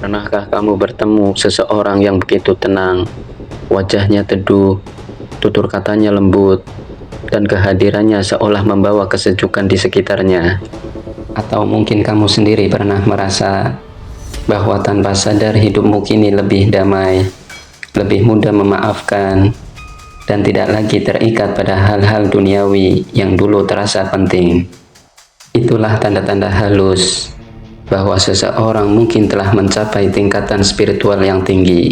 Pernahkah kamu bertemu seseorang yang begitu tenang, wajahnya teduh, tutur katanya lembut, dan kehadirannya seolah membawa kesejukan di sekitarnya? Atau mungkin kamu sendiri pernah merasa bahwa tanpa sadar hidupmu kini lebih damai, lebih mudah memaafkan, dan tidak lagi terikat pada hal-hal duniawi yang dulu terasa penting. Itulah tanda-tanda halus bahwa seseorang mungkin telah mencapai tingkatan spiritual yang tinggi.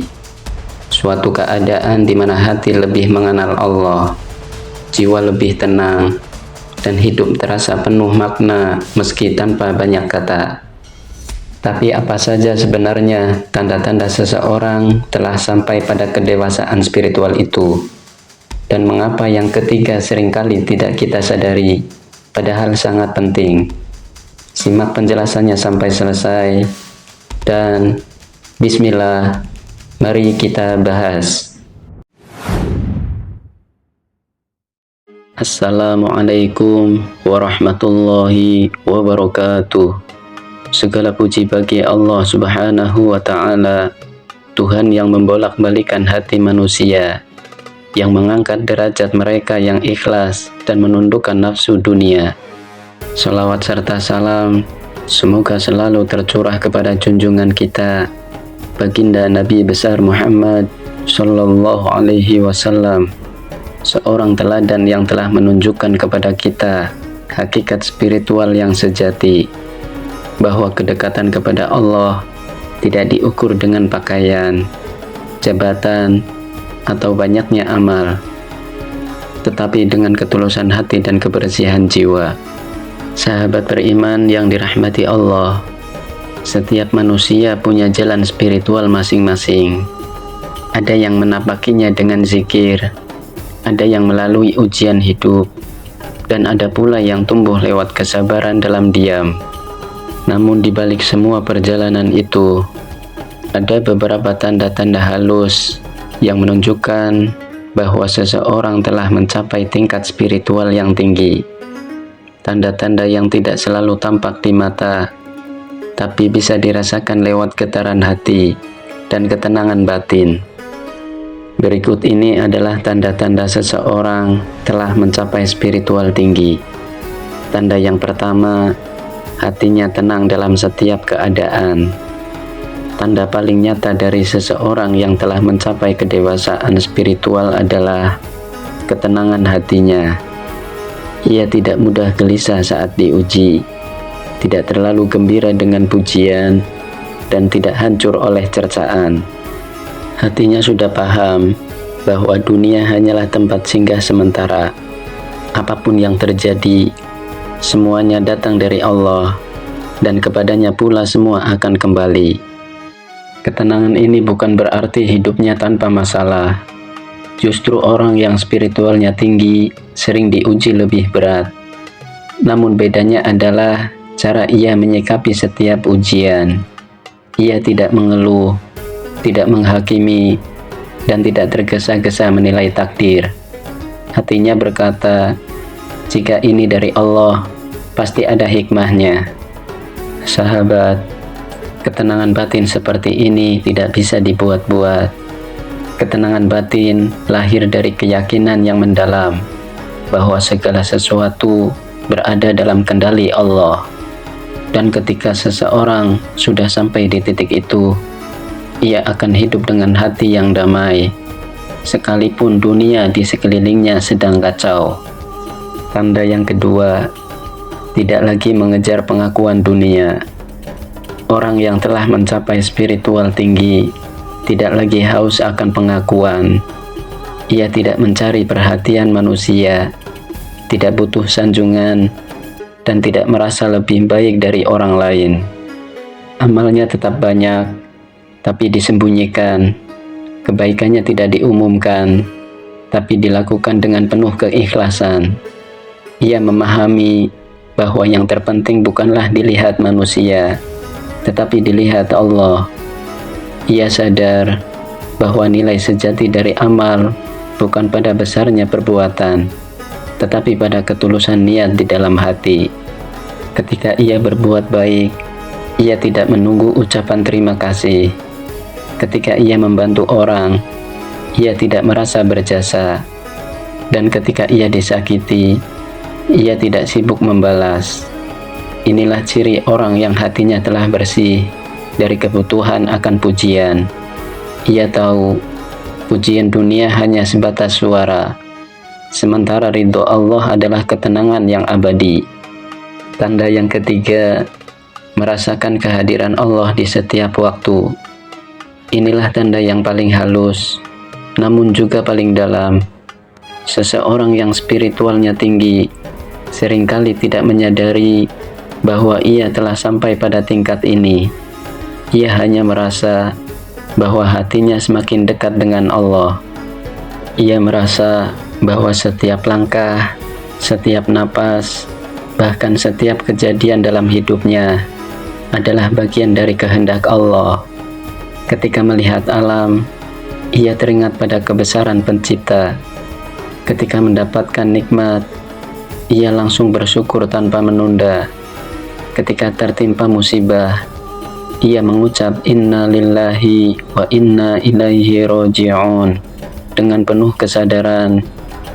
Suatu keadaan di mana hati lebih mengenal Allah, jiwa lebih tenang, dan hidup terasa penuh makna meski tanpa banyak kata. Tapi apa saja sebenarnya tanda-tanda seseorang telah sampai pada kedewasaan spiritual itu? Dan mengapa yang ketiga seringkali tidak kita sadari, padahal sangat penting? Simak penjelasannya sampai selesai, dan bismillah, mari kita bahas. Assalamualaikum warahmatullahi wabarakatuh. Segala puji bagi Allah Subhanahu wa Ta'ala, Tuhan yang membolak-balikan hati manusia, yang mengangkat derajat mereka yang ikhlas dan menundukkan nafsu dunia. Salawat serta salam semoga selalu tercurah kepada junjungan kita, baginda Nabi besar Muhammad Sallallahu Alaihi Wasallam, seorang teladan yang telah menunjukkan kepada kita hakikat spiritual yang sejati, bahwa kedekatan kepada Allah tidak diukur dengan pakaian, jabatan, atau banyaknya amal, tetapi dengan ketulusan hati dan kebersihan jiwa. Sahabat beriman yang dirahmati Allah, setiap manusia punya jalan spiritual masing-masing. Ada yang menapakinya dengan zikir, ada yang melalui ujian hidup, dan ada pula yang tumbuh lewat kesabaran dalam diam. Namun di balik semua perjalanan itu, ada beberapa tanda-tanda halus yang menunjukkan bahwa seseorang telah mencapai tingkat spiritual yang tinggi. Tanda-tanda yang tidak selalu tampak di mata, tapi bisa dirasakan lewat getaran hati dan ketenangan batin. Berikut ini adalah tanda-tanda seseorang telah mencapai spiritual tinggi. Tanda yang pertama, hatinya tenang dalam setiap keadaan. Tanda paling nyata dari seseorang yang telah mencapai kedewasaan spiritual adalah ketenangan hatinya. Ia tidak mudah gelisah saat diuji, tidak terlalu gembira dengan pujian, dan tidak hancur oleh cercaan. Hatinya sudah paham bahwa dunia hanyalah tempat singgah sementara. Apapun yang terjadi, semuanya datang dari Allah, dan kepadanya pula semua akan kembali. Ketenangan ini bukan berarti hidupnya tanpa masalah. Justru orang yang spiritualnya tinggi sering diuji lebih berat. Namun bedanya adalah cara ia menyikapi setiap ujian. Ia tidak mengeluh, tidak menghakimi, dan tidak tergesa-gesa menilai takdir. Hatinya berkata, jika ini dari Allah, pasti ada hikmahnya. Sahabat, ketenangan batin seperti ini tidak bisa dibuat-buat. Ketenangan batin lahir dari keyakinan yang mendalam bahwa segala sesuatu berada dalam kendali Allah. Dan ketika seseorang sudah sampai di titik itu, ia akan hidup dengan hati yang damai, sekalipun dunia di sekelilingnya sedang kacau. Tanda yang kedua, tidak lagi mengejar pengakuan dunia. Orang yang telah mencapai spiritual tinggi tidak lagi haus akan pengakuan. Ia tidak mencari perhatian manusia, tidak butuh sanjungan, dan tidak merasa lebih baik dari orang lain. Amalnya tetap banyak, tapi disembunyikan. Kebaikannya tidak diumumkan, tapi dilakukan dengan penuh keikhlasan. Ia memahami bahwa yang terpenting bukanlah dilihat manusia, tetapi dilihat Allah. Ia sadar bahwa nilai sejati dari amal bukan pada besarnya perbuatan, tetapi pada ketulusan niat di dalam hati. Ketika ia berbuat baik, Ia tidak menunggu ucapan terima kasih. Ketika ia membantu orang, ia tidak merasa berjasa. Dan ketika ia disakiti, ia tidak sibuk membalas. Inilah ciri orang yang hatinya telah bersih dari kebutuhan akan pujian. Ia tahu pujian dunia hanya sebatas suara, sementara ridho Allah adalah ketenangan yang abadi. Tanda yang ketiga, merasakan kehadiran Allah di setiap waktu. Inilah tanda yang paling halus, namun juga paling dalam. Seseorang yang spiritualnya tinggi seringkali tidak menyadari bahwa ia telah sampai pada tingkat ini. Ia hanya merasa bahwa hatinya semakin dekat dengan Allah. Ia merasa bahwa setiap langkah, setiap napas, bahkan setiap kejadian dalam hidupnya adalah bagian dari kehendak Allah. Ketika melihat alam, ia teringat pada kebesaran Pencipta. Ketika mendapatkan nikmat, ia langsung bersyukur tanpa menunda. Ketika tertimpa musibah, ia mengucap inna lillahi wa inna ilaihi roji'un dengan penuh kesadaran,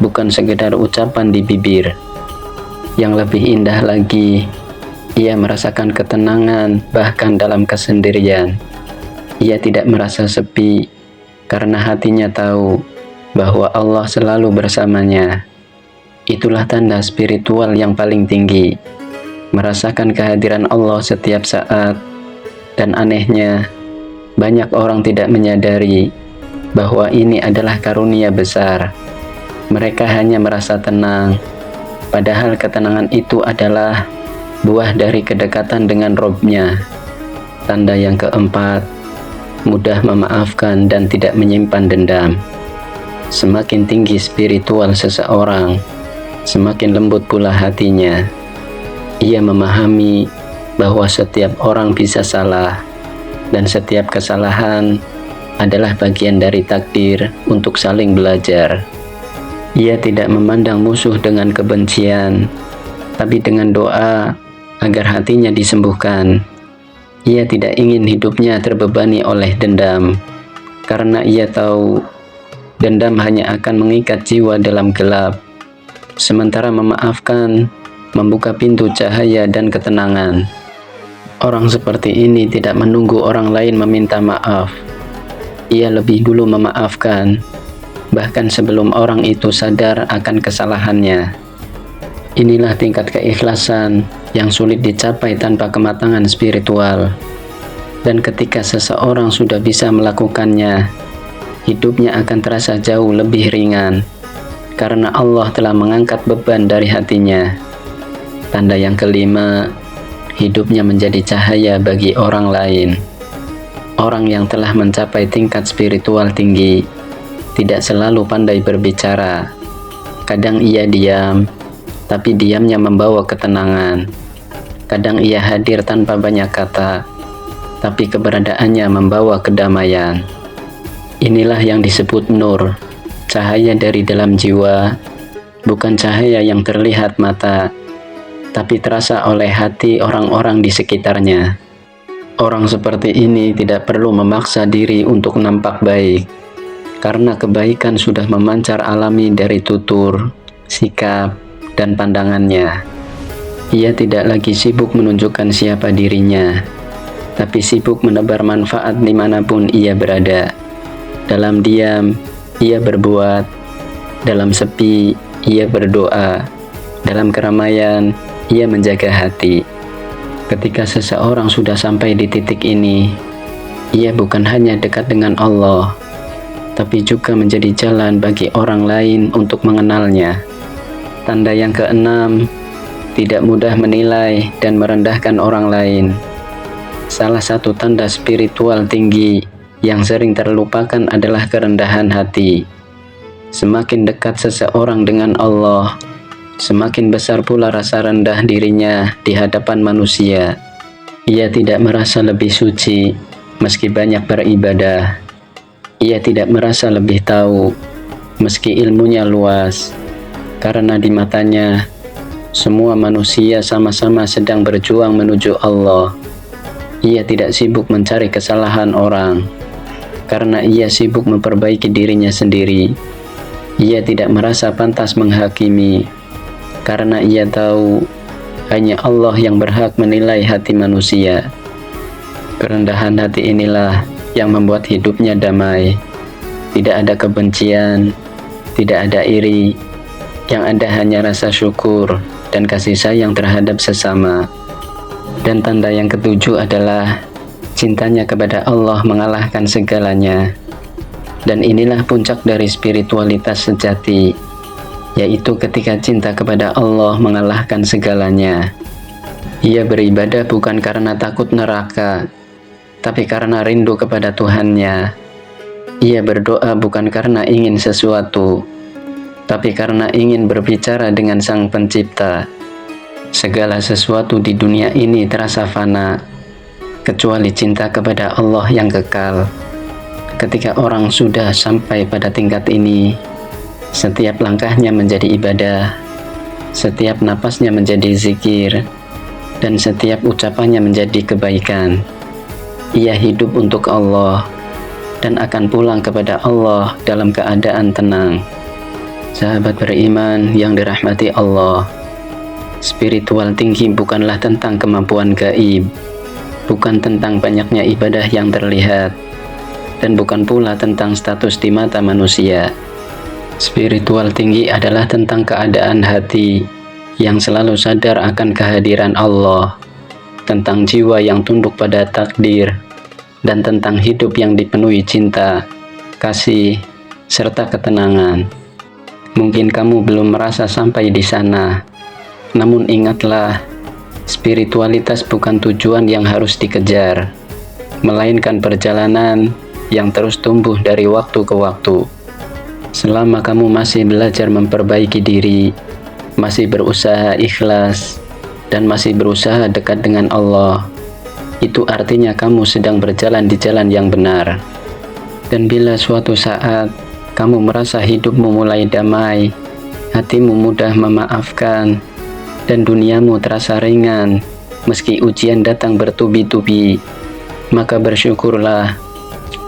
bukan sekedar ucapan di bibir. Yang lebih indah lagi, ia merasakan ketenangan bahkan dalam kesendirian. Ia tidak merasa sepi karena hatinya tahu bahwa Allah selalu bersamanya. Itulah tanda spiritual yang paling tinggi, merasakan kehadiran Allah setiap saat. Dan anehnya, banyak orang tidak menyadari bahwa ini adalah karunia besar. Mereka hanya merasa tenang, padahal ketenangan itu adalah buah dari kedekatan dengan Robnya. Tanda yang keempat, mudah memaafkan dan tidak menyimpan dendam. Semakin tinggi spiritual seseorang, semakin lembut pula hatinya. Ia memahami bahwa setiap orang bisa salah, dan setiap kesalahan adalah bagian dari takdir untuk saling belajar. Ia tidak memandang musuh dengan kebencian, tapi dengan doa agar hatinya disembuhkan. Ia tidak ingin hidupnya terbebani oleh dendam, karena ia tahu dendam hanya akan mengikat jiwa dalam gelap, sementara memaafkan membuka pintu cahaya dan ketenangan. Orang seperti ini tidak menunggu orang lain meminta maaf. Ia lebih dulu memaafkan, bahkan sebelum orang itu sadar akan kesalahannya. Inilah tingkat keikhlasan yang sulit dicapai tanpa kematangan spiritual. Dan ketika seseorang sudah bisa melakukannya, hidupnya akan terasa jauh lebih ringan, karena Allah telah mengangkat beban dari hatinya. Tanda yang kelima, hidupnya menjadi cahaya bagi orang lain. Orang yang telah mencapai tingkat spiritual tinggi tidak selalu pandai berbicara. Kadang ia diam, tapi diamnya membawa ketenangan. Kadang ia hadir tanpa banyak kata, tapi keberadaannya membawa kedamaian. Inilah yang disebut nur, cahaya dari dalam jiwa, bukan cahaya yang terlihat mata, tapi terasa oleh hati orang-orang di sekitarnya. Orang seperti ini tidak perlu memaksa diri untuk nampak baik, karena kebaikan sudah memancar alami dari tutur, sikap, dan pandangannya. Ia tidak lagi sibuk menunjukkan siapa dirinya, tapi sibuk menebar manfaat dimanapun ia berada. Dalam diam, ia berbuat. Dalam sepi, ia berdoa. Dalam keramaian, ia menjaga hati. Ketika seseorang sudah sampai di titik ini, ia bukan hanya dekat dengan Allah, tapi juga menjadi jalan bagi orang lain untuk mengenalnya. Tanda yang keenam, tidak mudah menilai dan merendahkan orang lain. Salah satu tanda spiritual tinggi yang sering terlupakan adalah kerendahan hati. Semakin dekat seseorang dengan Allah, semakin besar pula rasa rendah dirinya di hadapan manusia. Ia tidak merasa lebih suci meski banyak beribadah. Ia tidak merasa lebih tahu meski ilmunya luas, karena di matanya semua manusia sama-sama sedang berjuang menuju Allah. Ia tidak sibuk mencari kesalahan orang, karena ia sibuk memperbaiki dirinya sendiri. Ia tidak merasa pantas menghakimi, karena ia tahu hanya Allah yang berhak menilai hati manusia. Kerendahan hati inilah yang membuat hidupnya damai. Tidak ada kebencian, tidak ada iri, yang ada hanya rasa syukur dan kasih sayang terhadap sesama. Dan tanda yang ketujuh adalah cintanya kepada Allah mengalahkan segalanya. Dan inilah puncak dari spiritualitas sejati, yaitu ketika cinta kepada Allah mengalahkan segalanya. Ia beribadah bukan karena takut neraka, tapi karena rindu kepada Tuhannya. Ia berdoa bukan karena ingin sesuatu, tapi karena ingin berbicara dengan Sang Pencipta. Segala sesuatu di dunia ini terasa fana, kecuali cinta kepada Allah yang kekal. Ketika orang sudah sampai pada tingkat ini, setiap langkahnya menjadi ibadah, setiap napasnya menjadi zikir, dan setiap ucapannya menjadi kebaikan. Ia hidup untuk Allah dan akan pulang kepada Allah dalam keadaan tenang. Sahabat beriman yang dirahmati Allah, spiritual tinggi bukanlah tentang kemampuan gaib, bukan tentang banyaknya ibadah yang terlihat, dan bukan pula tentang status di mata manusia. Spiritual tinggi adalah tentang keadaan hati yang selalu sadar akan kehadiran Allah, tentang jiwa yang tunduk pada takdir, dan tentang hidup yang dipenuhi cinta, kasih, serta ketenangan. Mungkin kamu belum merasa sampai di sana, namun ingatlah, spiritualitas bukan tujuan yang harus dikejar, melainkan perjalanan yang terus tumbuh dari waktu ke waktu. Selama kamu masih belajar memperbaiki diri, masih berusaha ikhlas, dan masih berusaha dekat dengan Allah, itu artinya kamu sedang berjalan di jalan yang benar. Dan bila suatu saat kamu merasa hidupmu mulai damai, hatimu mudah memaafkan, dan duniamu terasa ringan meski ujian datang bertubi-tubi, maka bersyukurlah,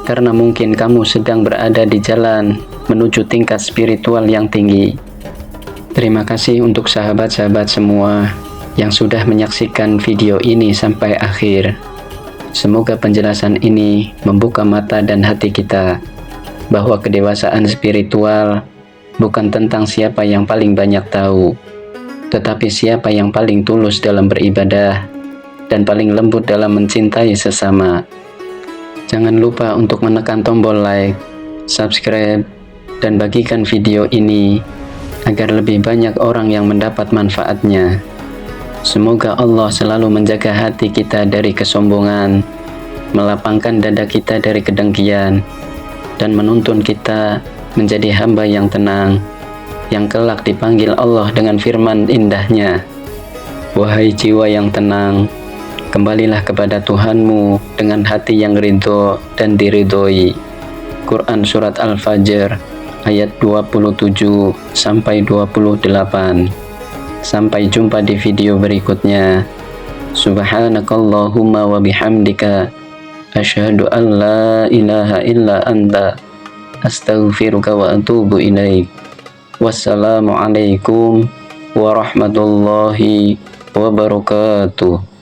karena mungkin kamu sedang berada di jalan menuju tingkat spiritual yang tinggi. Terima kasih untuk sahabat-sahabat semua yang sudah menyaksikan video ini sampai akhir. Semoga penjelasan ini membuka mata dan hati kita bahwa kedewasaan spiritual bukan tentang siapa yang paling banyak tahu, tetapi siapa yang paling tulus dalam beribadah dan paling lembut dalam mencintai sesama. Jangan lupa untuk menekan tombol like, subscribe, dan bagikan video ini agar lebih banyak orang yang mendapat manfaatnya. Semoga Allah selalu menjaga hati kita dari kesombongan, melapangkan dada kita dari kedengkian, dan menuntun kita menjadi hamba yang tenang, yang kelak dipanggil Allah dengan firman indahnya, "Wahai jiwa yang tenang, kembalilah kepada Tuhanmu dengan hati yang ridho dan diridhoi." Quran Surat Al-Fajr ayat 27-28. Sampai jumpa di video berikutnya. Subhanakallahumma wa bihamdika, asyhadu an la ilaha illa anta, astaghfiruka wa atubu ilaik. Wassalamualaikum warahmatullahi wabarakatuh.